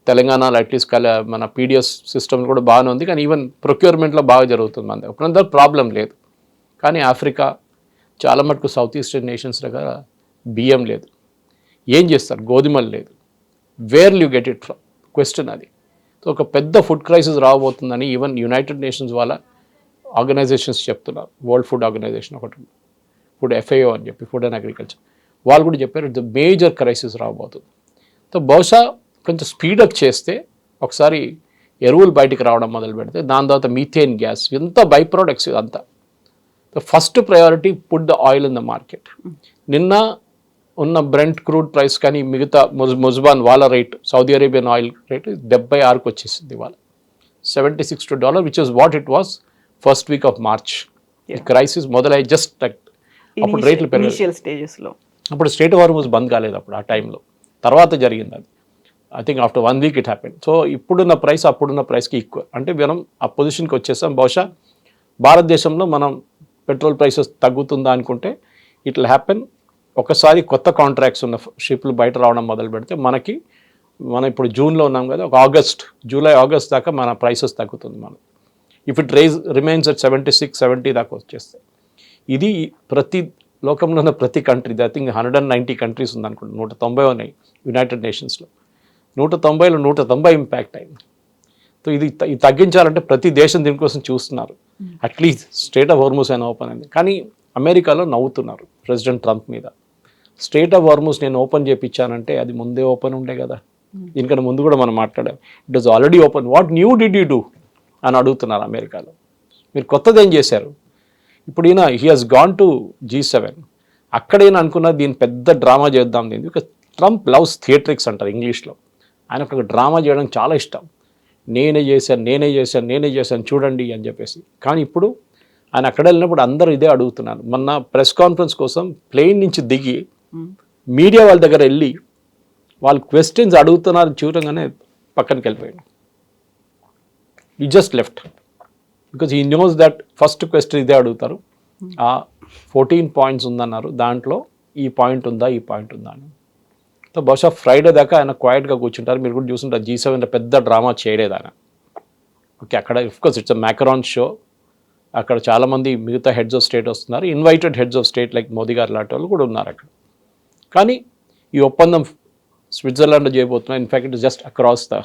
తెలంగాణలో అట్లీస్ట్ మన పీడిఎస్ సిస్టమ్ కూడా బాగానే ఉంది, కానీ ఈవెన్ ప్రొక్యూర్మెంట్లో బాగా జరుగుతుంది మన దగ్గర. ఇప్పుడు ప్రాబ్లం లేదు. కానీ ఆఫ్రికా చాలా మటుకు సౌత్ ఈస్టర్న్ నేషన్స్ దగ్గర బియ్యం లేదు. ఏం చేస్తారు? గోధుమలు లేదు. Where you get it from question అది. సో ఒక పెద్ద ఫుడ్ క్రైసిస్ రాబోతుందని ఈవెన్ యునైటెడ్ నేషన్స్ వాళ్ళ ఆర్గనైజేషన్స్ చెప్తున్నారు. వరల్డ్ ఫుడ్ ఆర్గనైజేషన్ ఒకటి, ఫుడ్ FAO అని చెప్పి, ఫుడ్ అండ్ అగ్రికల్చర్, వాళ్ళు కూడా చెప్పారు ఇట్స్ మేజర్ క్రైసిస్ రాబోతుంది. సో బహుశా కొంచెం స్పీడప్ చేస్తే, ఒకసారి ఎరువులు బయటికి రావడం మొదలు పెడితే, దాని తర్వాత మీథేన్ గ్యాస్, ఎంత బై ప్రోడక్ట్స్ ఇదంతా. The first priority put the oil in the market. నిన్న ఉన్న బ్రెంట్ క్రూడ్ ప్రైస్ కానీ మిగతా ముజ్బాన్ వాళ్ళ rate, Saudi Arabian oil rate 76కు వచ్చేసింది ఇవాళ, $76 which is what it was first week of March. ఈ క్రైసిస్ మొదలై జస్ట్ అప్పుడు రేట్లు స్టేజెస్లో, అప్పుడు స్టేట్ హార్మోస్ బంద్ కాలేదు అప్పుడు ఆ టైంలో, తర్వాత జరిగింది అది. I think after 1 week it happened. So ఇప్పుడున్న ప్రైస్ అప్పుడున్న ప్రైస్కి ఈక్వల్. అంటే మనం ఆ పొజిషన్కి వచ్చేసాం. బహుశా భారతదేశంలో మనం పెట్రోల్ ప్రైసెస్ తగ్గుతుందా అనుకుంటే ఇట్ విల్ హ్యాపెన్. ఒకసారి కొత్త కాంట్రాక్ట్స్ ఉన్న షిప్లు బయట రావడం మొదలు పెడితే మనం ఇప్పుడు జూన్లో ఉన్నాం కదా, ఒక జూలై ఆగస్ట్ దాకా మన ప్రైసెస్ తగ్గుతుంది మనం. ఇఫ్ ఇట్ రిమైన్స్ అట్ 76, 70 దాకా వచ్చేస్తాయి. ఇది ప్రతి లోకంలో ఉన్న ప్రతి కంట్రీ, ఐ థింక్ 190 కంట్రీస్ ఉందనుకుంటున్నాను, 190 ఉన్నాయి యునైటెడ్ నేషన్స్లో. 190లో 190 ఇంపాక్ట్ అయింది. సో ఇది తగ్గించాలంటే ప్రతి దేశం దీనికోసం చూస్తున్నారు. అట్లీస్ట్ స్టేట్ ఆఫ్ హార్మోస్ అయినా ఓపెన్ అయింది. కానీ అమెరికాలో నవ్వుతున్నారు ప్రెసిడెంట్ ట్రంప్ మీద. స్టేట్ ఆఫ్ హార్మోస్ నేను ఓపెన్ చేయించానంటే అది ముందే ఓపెన్ ఉండే కదా, దీనికన్నా ముందు కూడా మనం మాట్లాడాం. It is already open, what new did you do అని అడుగుతున్నారు అమెరికాలో. మీరు కొత్తది ఏం చేశారు? ఇప్పుడు he has gone to G7. అక్కడైనా అనుకున్నా దీన్ని పెద్ద డ్రామా చేద్దాం దీన్ని. బికాస్ ట్రంప్ లవ్స్ థియేట్రిక్స్ అంటారు ఇంగ్లీష్లో. ఆయనకు ఒక డ్రామా చేయడం చాలా ఇష్టం. నేనే చేశాను చూడండి అని చెప్పేసి. కానీ ఇప్పుడు ఆయన అక్కడ వెళ్ళినప్పుడు అందరూ ఇదే అడుగుతున్నారు. మొన్న ప్రెస్ కాన్ఫరెన్స్ కోసం ప్లేన్ నుంచి దిగి మీడియా వాళ్ళ దగ్గర వెళ్ళి వాళ్ళు క్వశ్చన్స్ అడుగుతున్నారు, చూడగానే పక్కనకి వెళ్ళిపోయాడు. ఈ just left because he knows that first question ఇదే అడుగుతారు. ఆ 14 పాయింట్స్ ఉందన్నారు, దాంట్లో ఈ పాయింట్ ఉందా అని. సో బహుశా ఫ్రైడే దాకా ఆయన క్వైట్గా కూర్చుంటారు. మీరు కూడా చూస్తుంటారు G7లో పెద్ద డ్రామా చేయలేదు ఆయన. ఓకే, అక్కడ అఫ్కోర్స్ ఇట్స్ అ మ్యాకరాన్ షో. అక్కడ చాలామంది మిగతా హెడ్స్ ఆఫ్ స్టేట్ వస్తున్నారు, invited heads of state like Modi గారు లాంటి వాళ్ళు కూడా ఉన్నారు అక్కడ. కానీ ఈ ఒప్పందం స్విట్జర్లాండ్లో చేయబోతున్నారు. In fact it just across the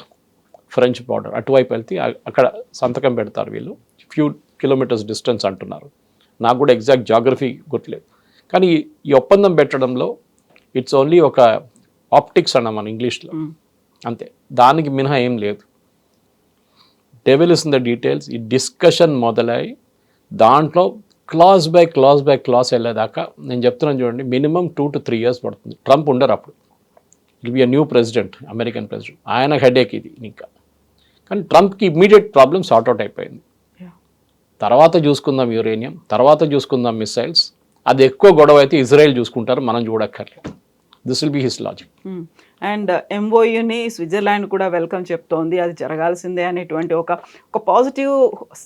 French border. అటువైపు వెళ్తే అక్కడ సంతకం పెడతారు వీళ్ళు. ఫ్యూ కిలోమీటర్స్ డిస్టెన్స్ అంటున్నారు. నాకు కూడా ఎగ్జాక్ట్ జాగ్రఫీ గుర్తులేదు. కానీ ఈ ఒప్పందం పెట్టడంలో ఇట్స్ ఓన్లీ ఒక ఆప్టిక్స్ అన్నాం మన ఇంగ్లీష్లో, అంతే. దానికి మినహా ఏం లేదు. Devil is in the details. ఈ డిస్కషన్ మొదలై దాంట్లో క్లాస్ బై క్లాస్ వెళ్ళేదాకా నేను చెప్తున్నాను చూడండి, మినిమం 2 to 3 years పడుతుంది. ట్రంప్ ఉండరు అప్పుడు. It be a new president, American president. ఆయన హెడేక్ ఇది ఇంకా. కానీ ట్రంప్కి ఇమ్మీడియట్ ప్రాబ్లమ్ సార్ట్అవుట్ అయిపోయింది. తర్వాత చూసుకుందాం యురేనియం, తర్వాత చూసుకుందాం మిసైల్స్. అది ఎక్కువ గొడవ అయితే ఇజ్రాయెల్ చూసుకుంటారు, మనం చూడక్కర్లేదు. This will be his logic. And MOUని స్విట్జర్లాండ్ కూడా వెల్కమ్ చెప్తోంది, అది జరగాల్సిందే అనేటువంటి ఒక పాజిటివ్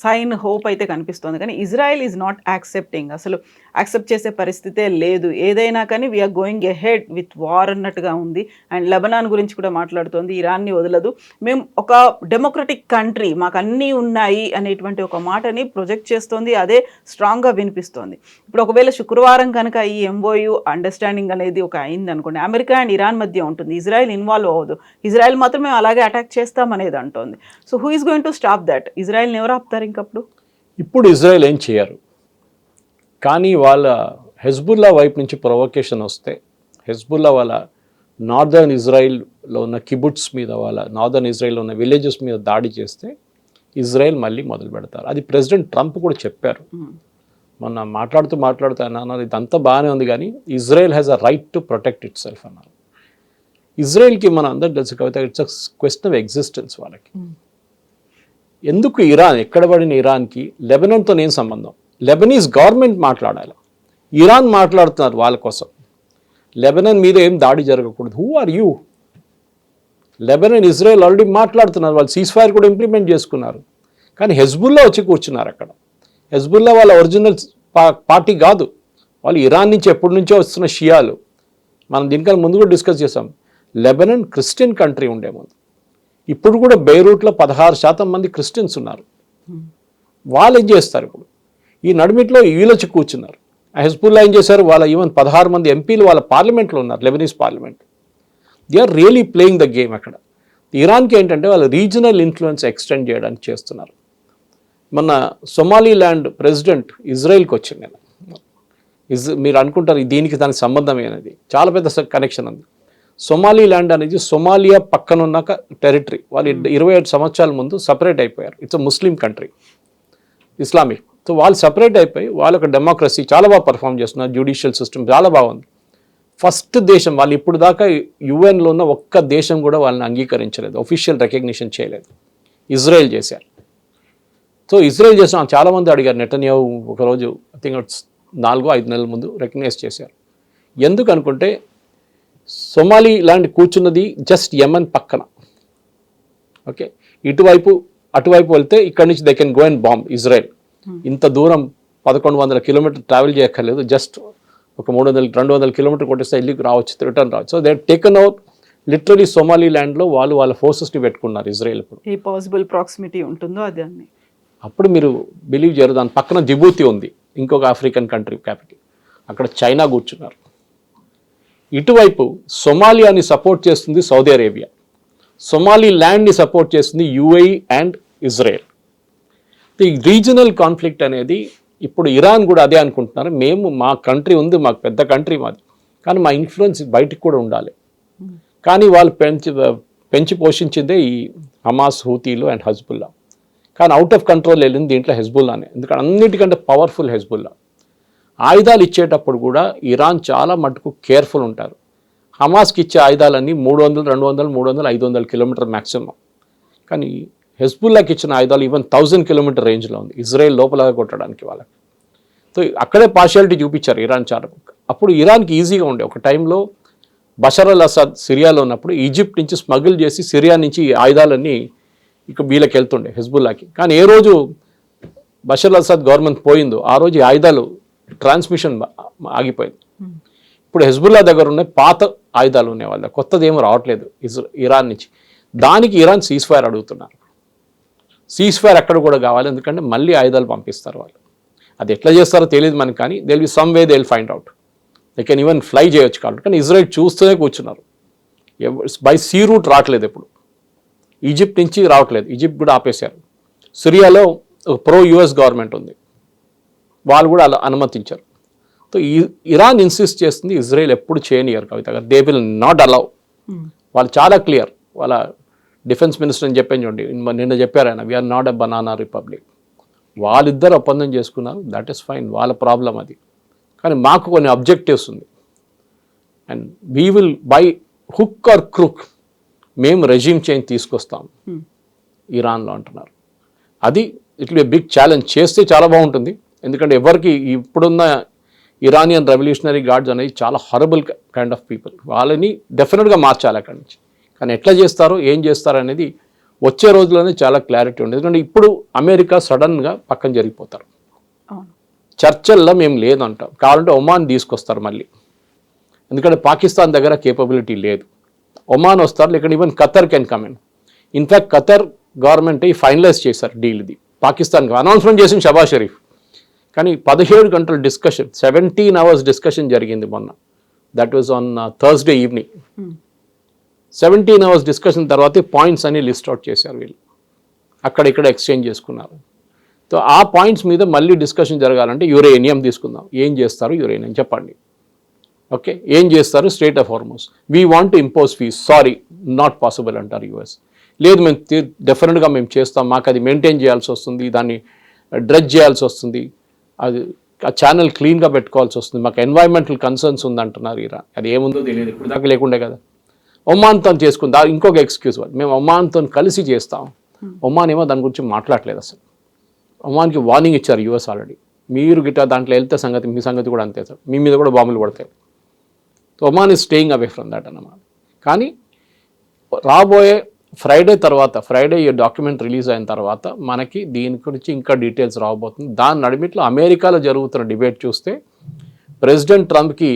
సైన్, హోప్ అయితే కనిపిస్తోంది. కానీ ఇజ్రాయెల్ ఈజ్ నాట్ యాక్సెప్టింగ్, అసలు యాక్సెప్ట్ చేసే పరిస్థితే లేదు. ఏదైనా కానీ we're going ahead with war అన్నట్టుగా ఉంది. అండ్ లెబనాన్ గురించి కూడా మాట్లాడుతోంది, ఇరాన్ని వదలదు, మేము ఒక డెమోక్రటిక్ కంట్రీ, మాకు అన్నీ ఉన్నాయి అనేటువంటి ఒక మాటని ప్రొజెక్ట్ చేస్తోంది. అదే స్ట్రాంగ్గా వినిపిస్తోంది. ఇప్పుడు ఒకవేళ శుక్రవారం కనుక ఈ MOU అండర్స్టాండింగ్ అనేది ఒక అయింది అనుకోండి, అమెరికా అండ్ ఇరాన్ మధ్య ఉంటుంది, ఇజ్రాయెల్ ఇన్వాల్వ్ అవ్వదు. ఇజ్రాయెల్ మాత్రమే అలాగే అటాక్ చేస్తామనేది అంటోంది. So who is going to stop that? ఇజ్రాయెల్ని ఎవరు ఆపుతారు ఇంకప్పుడు? ఇప్పుడు ఇజ్రాయెల్ ఏం చేయరు. కానీ వాళ్ళ హెజ్బుల్లా వైపు నుంచి ప్రొవొకేషన్ వస్తే, హెజ్బుల్లా వాళ్ళ నార్దర్న్ ఇజ్రాయిల్లో ఉన్న కిబుట్స్ మీద, వాళ్ళ నార్దర్న్ ఇజ్రాయిల్లో ఉన్న విలేజెస్ మీద దాడి చేస్తే ఇజ్రాయెల్ మళ్ళీ మొదలు పెడతారు. అది ప్రెసిడెంట్ ట్రంప్ కూడా చెప్పారు. మొన్న మాట్లాడుతూ అన్నారు ఇదంతా బాగానే ఉంది, కానీ Israel has a right to protect it self అన్నారు. ఇజ్రాయెల్కి మన అందరూ తెలుసు కవిత, ఇట్స్ క్వశ్చన్ ఆఫ్ ఎగ్జిస్టెన్స్ వాళ్ళకి. ఎందుకు ఇరాన్, ఎక్కడ పడిన ఇరాన్కి లెబనాన్తో నేను సంబంధం? లెబనీస్ గవర్నమెంట్ మాట్లాడాలి, ఇరాన్ మాట్లాడుతున్నారు వాళ్ళ కోసం. లెబనాన్ మీద ఏం దాడి జరగకూడదు. Who are you? Lebanon Israel already మాట్లాడుతున్నారు, వాళ్ళు సీజ్ ఫైర్ కూడా ఇంప్లిమెంట్ చేసుకున్నారు. కానీ హెజ్బుల్లా వచ్చి కూర్చున్నారు అక్కడ. హెజ్బుల్లా వాళ్ళ ఒరిజినల్ పార్టీ కాదు, వాళ్ళు ఇరాన్ నుంచి ఎప్పటి నుంచో వస్తున్న షియాలు. మనం దీనికన్నా ముందు కూడా డిస్కస్ చేసాం. లెబనాన్ క్రిస్టియన్ కంట్రీ ఉండే ముందు, ఇప్పుడు కూడా బెయిరూట్లో 16% మంది క్రిస్టియన్స్ ఉన్నారు. వాళ్ళు ఏం చేస్తారు ఇప్పుడు? ఈ నడిమిట్లో వీళ్ళొచ్చి కూర్చున్నారు. హెజ్బుల్లా ఏం చేశారు? వాళ్ళ ఈవెన్ 16 మంది ఎంపీలు వాళ్ళ పార్లమెంట్లో ఉన్నారు, Lebanese parliament. They are really playing the game అక్కడ. ఇరాన్కి ఏంటంటే వాళ్ళ రీజనల్ ఇన్ఫ్లుయెన్స్ ఎక్స్టెండ్ చేయడానికి చేస్తున్నారు. మొన్న సొమాలీల్యాండ్ ప్రెసిడెంట్ ఇజ్రాయెల్కి వచ్చింది. నేను మీరు అనుకుంటారు దీనికి దానికి సంబంధమే అనేది, చాలా పెద్ద కనెక్షన్ ఉంది. సొమాలీల్యాండ్ అనేది సొమాలియా పక్కనున్న టెరిటరీ. వాళ్ళు 27 సంవత్సరాల ముందు సపరేట్ అయిపోయారు. It's Muslim country, Islamic. So వాళ్ళు సపరేట్ అయిపోయి వాళ్ళొక డెమోక్రసీ చాలా బాగా పర్ఫామ్ చేస్తున్నారు, జ్యుడిషియల్ సిస్టమ్ చాలా బాగుంది. ఫస్ట్ దేశం, వాళ్ళు ఇప్పుడు దాకా యుఎన్లో ఉన్న ఒక్క దేశం కూడా వాళ్ళని అంగీకరించలేదు, ఒఫీషియల్ రికగ్నిషన్ చేయలేదు. ఇజ్రాయెల్ చేశారు. సో ఇజ్రాయెల్ చేసిన చాలామంది అడిగారు, నెటన్యాహు ఒకరోజు ఐ థింక్ 4-5 నెలల ముందు రికగ్నైజ్ చేశారు. ఎందుకు అనుకుంటే సొమాలీల్యాండ్ కూర్చున్నది జస్ట్ యమన్ పక్కన. ఓకే, ఇటువైపు అటువైపు వెళ్తే ఇక్కడ నుంచి they can go and bomb Israel. ఇంత దూరం 1100 కిలోమీటర్ ట్రావెల్ చేయక్కర్లేదు, జస్ట్ ఒక 300-200 కిలోమీటర్ కొట్టేస్తే వెళ్ళి రావచ్చు, రిటర్న్ రావచ్చు. So they taken out literally సొమాలీల్యాండ్లో వాళ్ళ ఫోర్సెస్ని పెట్టుకున్నారు ఇజ్రాయెల్. ఇప్పుడు ఏ పాసిబుల్ ప్రాక్సిమిటీ ఉంటుందో అది అన్ని అప్పుడు మీరు బిలీవ్ చేయరు. దాని పక్కన జిబూతి ఉంది, ఇంకొక ఆఫ్రికన్ కంట్రీ క్యాపిటల్. అక్కడ చైనా కూర్చున్నారు. ఇటువైపు సొమాలియాని సపోర్ట్ చేస్తుంది సౌదీ అరేబియా, సొమాలీ ల్యాండ్ని సపోర్ట్ చేస్తుంది యుఏఈ అండ్ ఇజ్రాయెల్. ఈ రీజనల్ కాన్ఫ్లిక్ట్ అనేది ఇప్పుడు ఇరాన్ కూడా అదే అనుకుంటున్నారు. మేము మా కంట్రీ ఉంది, మాకు పెద్ద కంట్రీ మాది, కానీ మా ఇన్ఫ్లుయెన్స్ బయటికి కూడా ఉండాలి. కానీ వాళ్ళు పెంచి పోషించిందే ఈ హమాస్, హూతీలు అండ్ హెజ్బుల్లా. కానీ అవుట్ ఆఫ్ కంట్రోల్ వెళ్ళింది దీంట్లో హెజ్బుల్లానే. ఎందుకంటే అన్నిటికంటే పవర్ఫుల్ హెజ్బుల్లా. ఆయుధాలు ఇచ్చేటప్పుడు కూడా ఇరాన్ చాలా మటుకు కేర్ఫుల్ ఉంటారు. హమాస్కి ఇచ్చే ఆయుధాలన్నీ 300, 200, 300, 500 కిలోమీటర్ మ్యాక్సిమం. కానీ హెజ్బుల్లాకి ఇచ్చిన ఆయుధాలు ఈవెన్ 1000 కిలోమీటర్ రేంజ్లో ఉంది, ఇజ్రాయెల్ లోపల కొట్టడానికి వాళ్ళకి. సో అక్కడే పార్షియాలిటీ చూపించారు ఇరాన్ చాలా. అప్పుడు ఇరాన్కి ఈజీగా ఉండే ఒక టైంలో బషర్ అల్ అసాద్ సిరియాలో ఉన్నప్పుడు ఈజిప్ట్ నుంచి స్మగుల్ చేసి సిరియా నుంచి ఈ ఆయుధాలన్నీ ఇక వీళ్ళకి వెళ్తుండే హెజ్బుల్లాకి. కానీ ఏ రోజు బషర్ అల్ అసాద్ గవర్నమెంట్ పోయిందో ఆ రోజు ఈ ఆయుధాలు ట్రాన్స్మిషన్ ఆగిపోయింది. ఇప్పుడు హెజ్బుల్లా దగ్గర ఉన్న పాత ఆయుధాలు ఉన్నాయి, వాళ్ళ కొత్తది ఏమో రావట్లేదు ఇరాన్ నుంచి. దానికి ఇరాన్ సీజ్ ఫైర్ అడుగుతున్నారు. సీజ్ ఫైర్ అక్కడ కూడా కావాలి, ఎందుకంటే మళ్ళీ ఆయుధాలు పంపిస్తారు వాళ్ళు. అది ఎట్లా చేస్తారో తెలియదు మనకి, కానీ they will be some way they will find out. They can even fly చేయొచ్చు కాబట్టి. కానీ ఇజ్రాయెల్ చూస్తూనే కూర్చున్నారు. బై సీ రూట్ రావట్లేదు, ఇప్పుడు ఈజిప్ట్ నుంచి రావట్లేదు, ఈజిప్ట్ కూడా ఆపేశారు. సిరియాలో ప్రో యుఎస్ గవర్నమెంట్ ఉంది, వాళ్ళు కూడా అలా అనుమతించారు. సో ఇరాన్ ఇన్సిస్ట్ చేస్తుంది ఇజ్రాయెల్ ఎప్పుడు చేయనియరు కవిత గారు, దే విల్ నాట్ అలౌ. వాళ్ళు చాలా క్లియర్. వాళ్ళ డిఫెన్స్ మినిస్టర్ అని చెప్పాను చూడండి, నిన్న చెప్పారు ఆయన, we're not a banana republic. వాళ్ళిద్దరు ఒప్పందం చేసుకున్నారు, దట్ ఈస్ ఫైన్, వాళ్ళ ప్రాబ్లం అది. కానీ మాకు కొన్ని అబ్జెక్టివ్స్ ఉంది, and we will by hook or crook మేము రెజ్యూమ్ చేంజ్ తీసుకొస్తాం ఇరాన్లో అంటున్నారు. అది it will be big challenge. చేస్తే చాలా బాగుంటుంది, ఎందుకంటే ఎవరికి ఇప్పుడున్న ఇరానియన్ రెవల్యూషనరీ గార్డ్స్ అనేది చాలా హరబుల్ కైండ్ ఆఫ్ పీపుల్. వాళ్ళని డెఫినెట్గా మార్చాలి అక్కడి నుంచి. కానీ ఎట్లా చేస్తారో ఏం చేస్తారో అనేది వచ్చే రోజుల్లోనే చాలా క్లారిటీ ఉంది. ఎందుకంటే ఇప్పుడు అమెరికా సడన్గా పక్కన జరిగిపోతారు, చర్చల్లో మేము లేదంటాం. కావాలంటే ఒమాన్ తీసుకొస్తారు మళ్ళీ, ఎందుకంటే పాకిస్తాన్ దగ్గర కేపబిలిటీ లేదు. ఒమాన్ వస్తారు, లేకపోతే even Qatar can come in. In fact Qatar government finalise చేశారు డీల్. ఇది పాకిస్తాన్కి అనౌన్స్మెంట్ చేసిన షబాజ్ షరీఫ్. కానీ 17 గంటల డిస్కషన్, 17 hours డిస్కషన్ జరిగింది మొన్న. That was on Thursday evening. 17 hours discussion తర్వాత పాయింట్స్ అన్ని లిస్ట్ అవుట్ చేశారు వీళ్ళు, అక్కడ ఇక్కడ ఎక్స్చేంజ్ చేసుకున్నారు. సో ఆ పాయింట్స్ మీద మళ్ళీ డిస్కషన్ జరగాలంటే యురేనియం తీసుకుందాం. ఏం చేస్తారు యురేనియం చెప్పండి, ఓకే ఏం చేస్తారు strait of Hormuz, we want to impose fees, sorry not possible అంటారు యుఎస్. లేదు మేము డెఫినెట్గా మేము చేస్తాం, మాకు అది మెయింటైన్ చేయాల్సి వస్తుంది, దాన్ని డ్రెడ్జ్ చేయాల్సి వస్తుంది, అది ఆ ఛానల్ క్లీన్గా పెట్టుకోవాల్సి వస్తుంది, మాకు ఎన్వైరన్మెంటల్ కన్సర్న్స్ ఉందంటున్నారు ఇరాన్. అది ఏముందో తెలియదు, ఇప్పుడు దాకా లేకుండే కదా. ఒమాన్తో చేసుకుందా ఇంకొక ఎక్స్క్యూజ్ మేము ఒమాన్తో కలిసి చేస్తాం. ఒమాన్ ఏమో దాని గురించి మాట్లాడలేదు అసలు. ఒమాన్కి వార్నింగ్ ఇచ్చారు యూఎస్ ఆల్రెడీ, మీరు గిట్ట దాంట్లో వెళ్తే సంగతి మీ సంగతి కూడా అంతే సార్, మీ మీద కూడా బాంబులు పడతాయి. Oman is staying away from that అన్నమాట. కానీ రాబోయే ఫ్రైడే ఈ డాక్యుమెంట్ రిలీజ్ అయిన తర్వాత మనకి దీని గురించి ఇంకా డీటెయిల్స్ రాబోతుంది. దాని నడిమిట్లో అమెరికాలో జరుగుతున్న డిబేట్ చూస్తే ప్రెసిడెంట్ ట్రంప్కి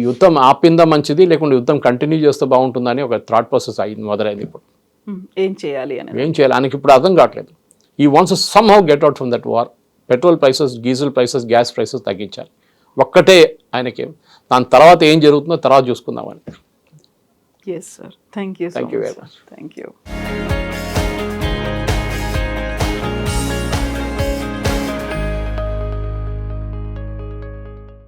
యుద్ధం ఆపిందా మంచిది, లేకుంటే యుద్ధం కంటిన్యూ చేస్తే బాగుంటుందని ఒక థాట్ ప్రాసెస్ మొదలైంది. ఇప్పుడు ఏం చేయాలి ఆయనకి ఇప్పుడు అర్థం కావట్లేదు. ఈ wants some how get out from that war. Petrol prices, diesel prices, gas prices తగ్గించాలి ఒక్కటే ఆయనకి. దాని తర్వాత ఏం జరుగుతుందో తర్వాత చూసుకుందామని. Yes, sir. Thank you so much. Thank you very much. Thank you.